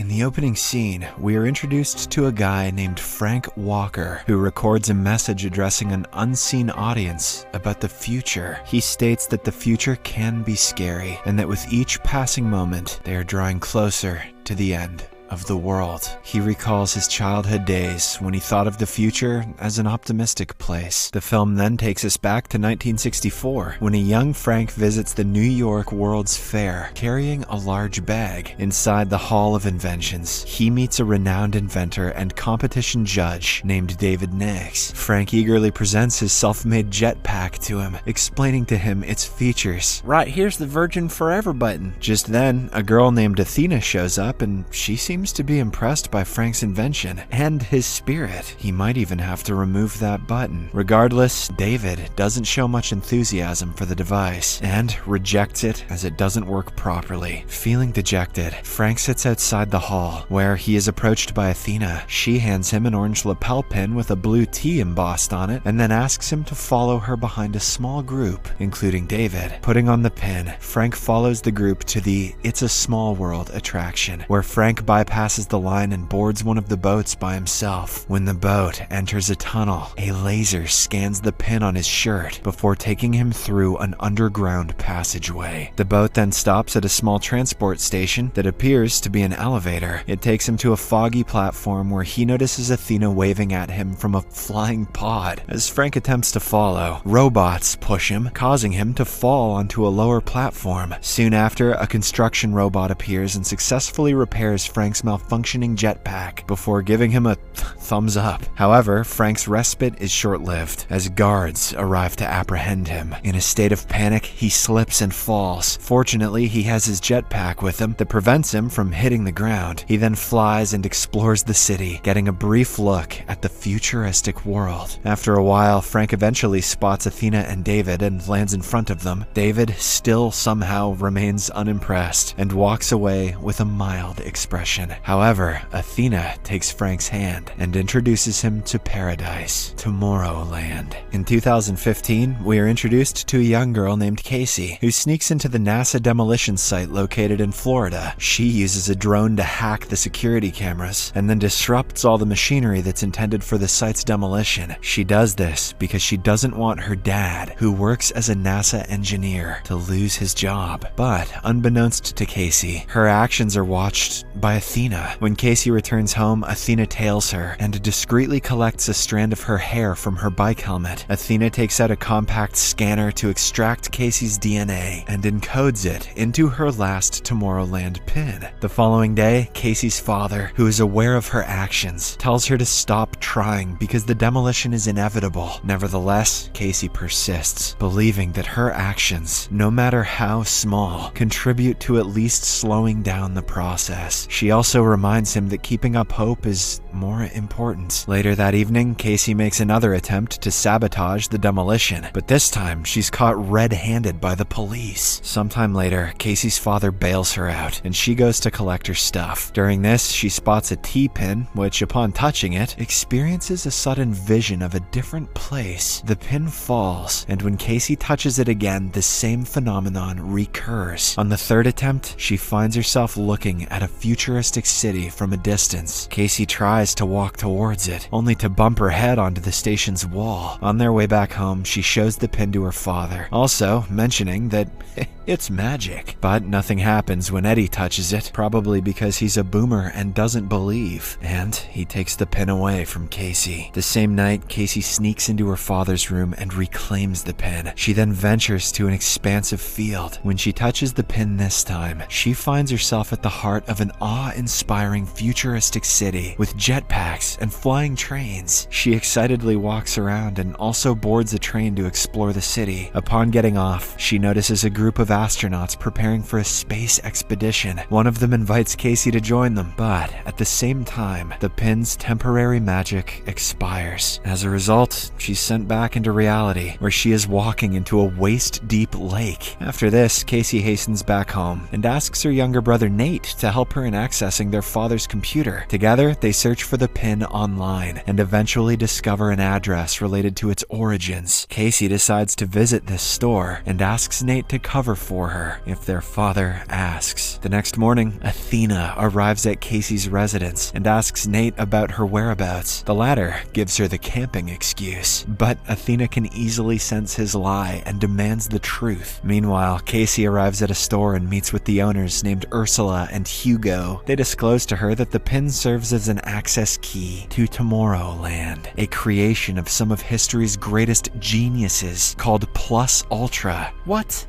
In the opening scene, we are introduced to a guy named Frank Walker who records a message addressing an unseen audience about the future. He states that the future can be scary and that with each passing moment, they are drawing closer to the end of the world. He recalls his childhood days when he thought of the future as an optimistic place. The film then takes us back to 1964 when a young Frank visits the New York World's Fair carrying a large bag. Inside the Hall of Inventions, he meets a renowned inventor and competition judge named David Nix. Frank eagerly presents his self-made jetpack to him, explaining to him its features. Right, here's the Virgin Forever button. Just then, a girl named Athena shows up and she seems to be impressed by Frank's invention and his spirit. He might even have to remove that button. Regardless, David doesn't show much enthusiasm for the device and rejects it as it doesn't work properly. Feeling dejected, Frank sits outside the hall where he is approached by Athena. She hands him an orange lapel pin with a blue T embossed on it and then asks him to follow her behind a small group, including David. Putting on the pin, Frank follows the group to the It's a Small World attraction, where Frank bypasses the line and boards one of the boats by himself. When the boat enters a tunnel, a laser scans the pin on his shirt before taking him through an underground passageway. The boat then stops at a small transport station that appears to be an elevator. It takes him to a foggy platform where he notices Athena waving at him from a flying pod. As Frank attempts to follow, robots push him, causing him to fall onto a lower platform. Soon after, a construction robot appears and successfully repairs Frank's malfunctioning jetpack before giving him a thumbs up. However, Frank's respite is short-lived as guards arrive to apprehend him. In a state of panic, he slips and falls. Fortunately, he has his jetpack with him that prevents him from hitting the ground. He then flies and explores the city, getting a brief look at the futuristic world. After a while, Frank eventually spots Athena and David and lands in front of them. David still somehow remains unimpressed and walks away with a mild expression. However, Athena takes Frank's hand and introduces him to paradise, Tomorrowland. In 2015, we are introduced to a young girl named Casey who sneaks into the NASA demolition site located in Florida. She uses a drone to hack the security cameras and then disrupts all the machinery that's intended for the site's demolition. She does this because she doesn't want her dad, who works as a NASA engineer, to lose his job. But unbeknownst to Casey, her actions are watched by Athena. When Casey returns home, Athena tails her and discreetly collects a strand of her hair from her bike helmet. Athena takes out a compact scanner to extract Casey's DNA and encodes it into her last Tomorrowland pin. The following day, Casey's father, who is aware of her actions, tells her to stop trying because the demolition is inevitable. Nevertheless, Casey persists, believing that her actions, no matter how small, contribute to at least slowing down the process. She also reminds him that keeping up hope is more important. Later that evening, Casey makes another attempt to sabotage the demolition, but this time she's caught red-handed by the police. Sometime later, Casey's father bails her out, and she goes to collect her stuff. During this, she spots a T-pin, which, upon touching it, experiences a sudden vision of a different place. The pin falls, and when Casey touches it again, the same phenomenon recurs. On the third attempt, she finds herself looking at a futuristic city from a distance. Casey tries to walk towards it, only to bump her head onto the station's wall. On their way back home, she shows the pin to her father, also mentioning that it's magic. But nothing happens when Eddie touches it, probably because he's a boomer and doesn't believe, and he takes the pin away from Casey. The same night, Casey sneaks into her father's room and reclaims the pin. She then ventures to an expansive field. When she touches the pin this time, she finds herself at the heart of an awe-inspiring futuristic city with jetpacks and flying trains. She excitedly walks around and also boards a train to explore the city. Upon getting off, she notices a group of astronauts preparing for a space expedition. One of them invites Casey to join them, but at the same time, the pin's temporary magic expires. As a result, she's sent back into reality, where she is walking into a waist-deep lake. After this, Casey hastens back home and asks her younger brother Nate to help her in accessing their father's computer. Together, they search search for the pin online and eventually discover an address related to its origins. Casey decides to visit this store and asks Nate to cover for her if their father asks. The next morning, Athena arrives at Casey's residence and asks Nate about her whereabouts. The latter gives her the camping excuse, but Athena can easily sense his lie and demands the truth. Meanwhile, Casey arrives at a store and meets with the owners named Ursula and Hugo. They disclose to her that the pin serves as an access key to Tomorrowland, a creation of some of history's greatest geniuses called Plus Ultra. What?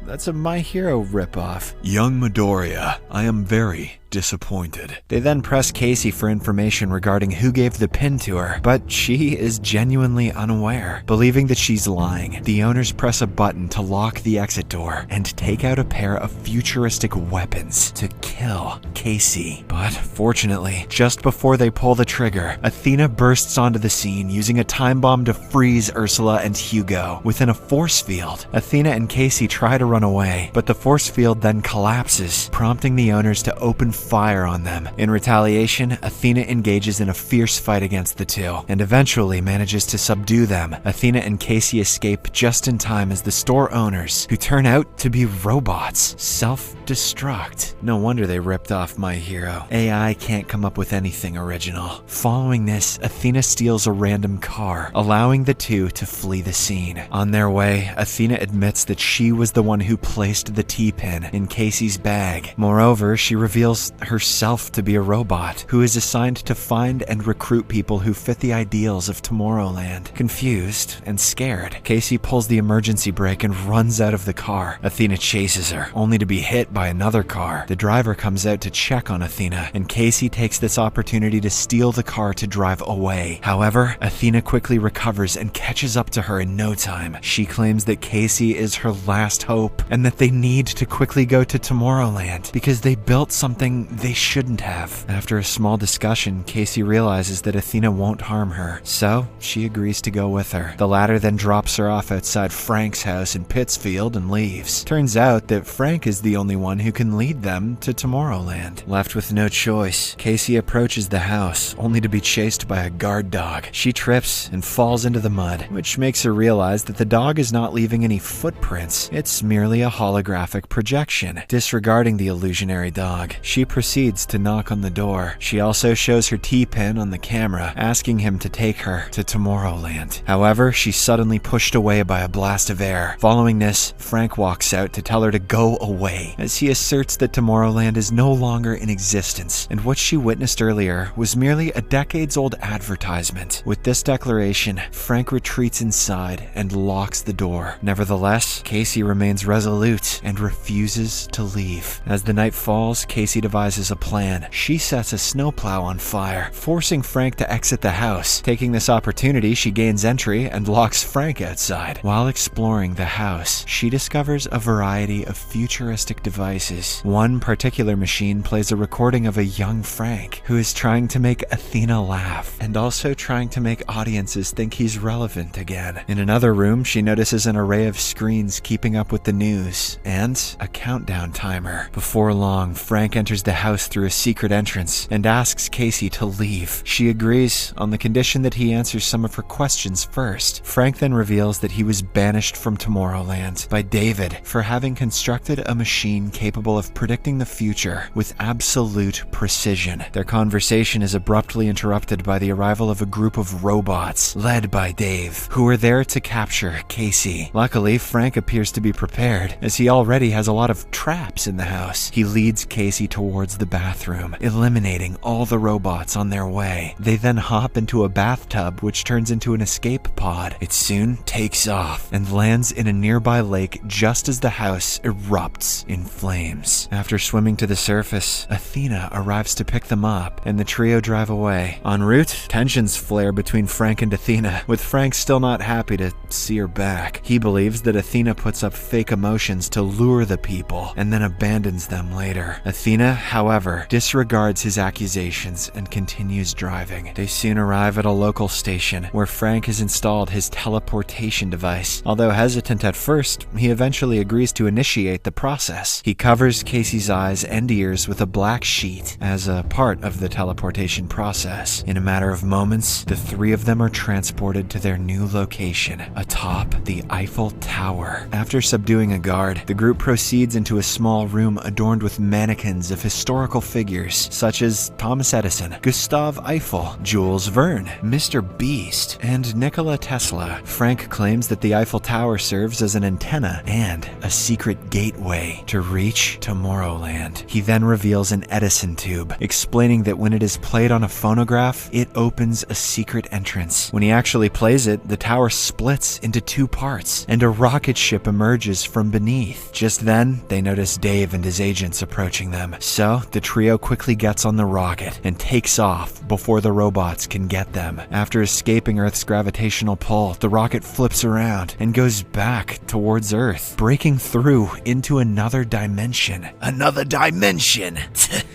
That's a My Hero ripoff. Young Midoriya, I am very disappointed. They then press Casey for information regarding who gave the pin to her, but she is genuinely unaware. Believing that she's lying, the owners press a button to lock the exit door and take out a pair of futuristic weapons to kill Casey. But fortunately, just before they pull the trigger, Athena bursts onto the scene using a time bomb to freeze Ursula and Hugo within a force field. Athena and Casey try to run away, but the force field then collapses, prompting the owners to open fire on them. In retaliation, Athena engages in a fierce fight against the two and eventually manages to subdue them. Athena and Casey escape just in time as the store owners, who turn out to be robots, self-destruct. No wonder they ripped off My Hero. AI can't come up with anything original. Following this, Athena steals a random car, allowing the two to flee the scene. On their way, Athena admits that she was the one who placed the T-pin in Casey's bag. Moreover, she reveals herself to be a robot who is assigned to find and recruit people who fit the ideals of Tomorrowland. Confused and scared, Casey pulls the emergency brake and runs out of the car. Athena chases her, only to be hit by another car. The driver comes out to check on Athena, and Casey takes this opportunity to steal the car to drive away. However, Athena quickly recovers and catches up to her in no time. She claims that Casey is her last hope and that they need to quickly go to Tomorrowland because they built something they shouldn't have. After a small discussion, Casey realizes that Athena won't harm her, so she agrees to go with her. The latter then drops her off outside Frank's house in Pittsfield and leaves. Turns out that Frank is the only one who can lead them to Tomorrowland. Left with no choice, Casey approaches the house, only to be chased by a guard dog. She trips and falls into the mud, which makes her realize that the dog is not leaving any footprints. It's merely a holographic projection. Disregarding the illusionary dog, she proceeds to knock on the door. She also shows her T-pin on the camera, asking him to take her to Tomorrowland. However, she's suddenly pushed away by a blast of air. Following this, Frank walks out to tell her to go away, as he asserts that Tomorrowland is no longer in existence, and what she witnessed earlier was merely a decades-old advertisement. With this declaration, Frank retreats inside and locks the door. Nevertheless, Casey remains resolute and refuses to leave. As the night falls, Casey devises a plan. She sets a snowplow on fire, forcing Frank to exit the house. Taking this opportunity, she gains entry and locks Frank outside. While exploring the house, she discovers a variety of futuristic devices. One particular machine plays a recording of a young Frank who is trying to make Athena laugh and also trying to make audiences think he's relevant again. In another room, she notices an array of screens keeping up with the news and a countdown timer. Before long, Frank enters the house through a secret entrance and asks Casey to leave. She agrees on the condition that he answers some of her questions first. Frank then reveals that he was banished from Tomorrowland by David for having constructed a machine capable of predicting the future with absolute precision. Their conversation is abruptly interrupted by the arrival of a group of robots led by Dave, who are there to capture Casey. Luckily, Frank appears to be prepared, as he already has a lot of traps in the house. He leads Casey towards the bathroom, eliminating all the robots on their way. They then hop into a bathtub, which turns into an escape pod. It soon takes off and lands in a nearby lake just as the house erupts in flames. After swimming to the surface, Athena arrives to pick them up, and the trio drive away. En route, tensions flare between Frank and Athena, with Frank still not happy to see her back. He believes that Athena puts up fake emotions to lure the people and then abandons them later. Athena however, disregards his accusations and continues driving. They soon arrive at a local station where Frank has installed his teleportation device. Although hesitant at first, he eventually agrees to initiate the process. He covers Casey's eyes and ears with a black sheet as a part of the teleportation process. In a matter of moments, the three of them are transported to their new location, atop the Eiffel Tower. After subduing a guard, the group proceeds into a small room adorned with mannequins of historical figures such as Thomas Edison, Gustave Eiffel, Jules Verne, Mr. Beast, and Nikola Tesla. Frank claims that the Eiffel Tower serves as an antenna and a secret gateway to reach Tomorrowland. He then reveals an Edison tube, explaining that when it is played on a phonograph, it opens a secret entrance. When he actually plays it, the tower splits into two parts, and a rocket ship emerges from beneath. Just then, they notice Dave and his agents approaching them. So, the trio quickly gets on the rocket and takes off before the robots can get them. After escaping Earth's gravitational pull, the rocket flips around and goes back towards Earth, breaking through into another dimension. Another dimension?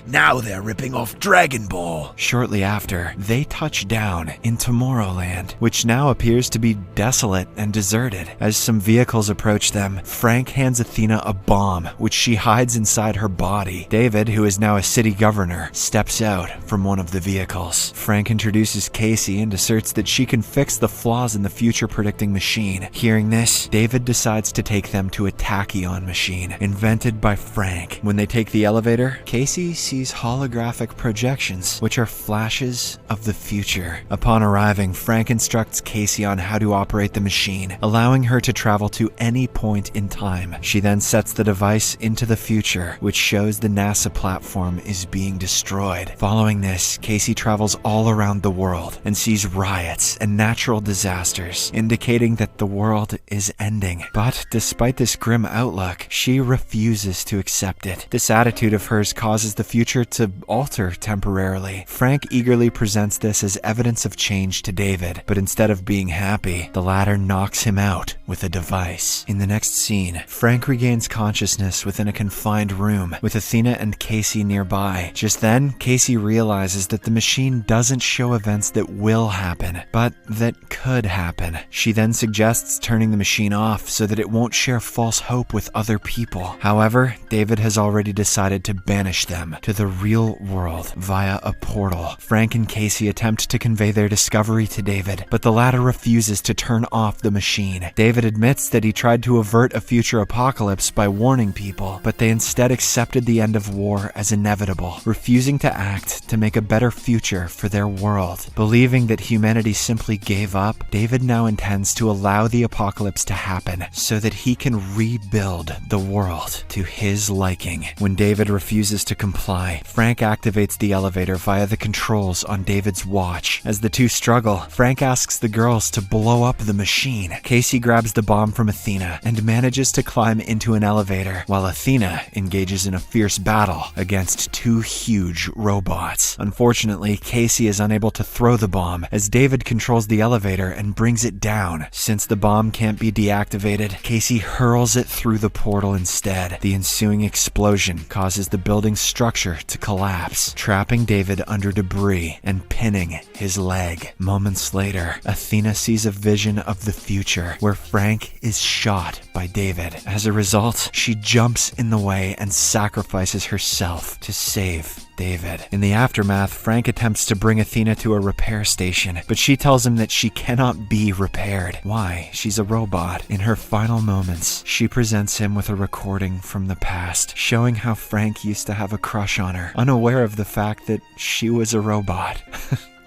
Now they're ripping off Dragon Ball. Shortly after, they touch down in Tomorrowland, which now appears to be desolate and deserted. As some vehicles approach them, Frank hands Athena a bomb, which she hides inside her body. David, who is now a city governor, steps out from one of the vehicles. Frank introduces Casey and asserts that she can fix the flaws in the future-predicting machine. Hearing this, David decides to take them to a tachyon machine, invented by Frank. When they take the elevator, Casey sees holographic projections, which are flashes of the future. Upon arriving, Frank instructs Casey on how to operate the machine, allowing her to travel to any point in time. She then sets the device into the future, which shows the NASA platform is being destroyed. Following this, Casey travels all around the world and sees riots and natural disasters, indicating that the world is ending. But despite this grim outlook, she refuses to accept it. This attitude of hers causes the future to alter temporarily. Frank eagerly presents this as evidence of change to David, but instead of being happy, the latter knocks him out with a device. In the next scene, Frank regains consciousness within a confined room, with Athena and Casey nearby. Just then, Casey realizes that the machine doesn't show events that will happen, but that could happen. She then suggests turning the machine off so that it won't share false hope with other people. However, David has already decided to banish them to the real world via a portal. Frank and Casey attempt to convey their discovery to David, but the latter refuses to turn off the machine. David admits that he tried to avert a future apocalypse by warning people, but they instead accepted the end of war as inevitable, refusing to act to make a better future for their world. Believing that humanity simply gave up, David now intends to allow the apocalypse to happen so that he can rebuild the world to his liking. When David refuses to comply, Frank activates the elevator via the controls on David's watch. As the two struggle, Frank asks the girls to blow up the machine. Casey grabs the bomb from Athena and manages to climb into an elevator, while Athena engages in a fierce battle against two huge robots. Unfortunately, Casey is unable to throw the bomb as David controls the elevator and brings it down. Since the bomb can't be deactivated, Casey hurls it through the portal instead. The ensuing explosion causes the building's structure to collapse, trapping David under debris and pinning his leg. Moments later, Athena sees a vision of the future where Frank is shot by David. As a result, she jumps in the way and sacrifices herself to save David. In the aftermath, Frank attempts to bring Athena to a repair station, but she tells him that she cannot be repaired. Why? She's a robot. In her final moments, she presents him with a recording from the past, showing how Frank used to have a crush on her, unaware of the fact that she was a robot.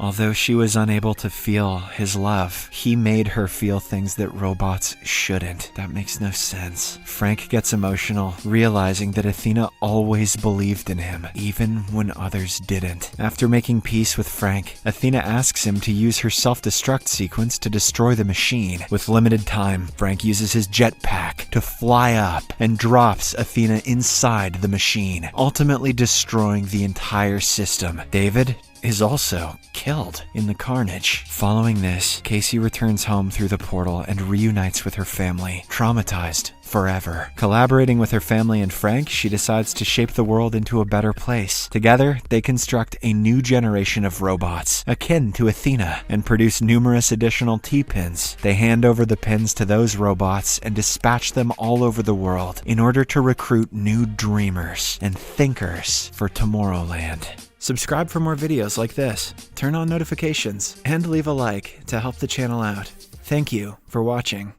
Although she was unable to feel his love, he made her feel things that robots shouldn't. That makes no sense. Frank gets emotional, realizing that Athena always believed in him, even when others didn't. After making peace with Frank, Athena asks him to use her self-destruct sequence to destroy the machine. With limited time, Frank uses his jetpack to fly up and drops Athena inside the machine, ultimately destroying the entire system. David is also killed in the carnage. Following this, Casey returns home through the portal and reunites with her family, traumatized forever. Collaborating with her family and Frank, she decides to shape the world into a better place. Together, they construct a new generation of robots, akin to Athena, and produce numerous additional T-pins. They hand over the pins to those robots and dispatch them all over the world in order to recruit new dreamers and thinkers for Tomorrowland. Subscribe for more videos like this, turn on notifications, and leave a like to help the channel out. Thank you for watching.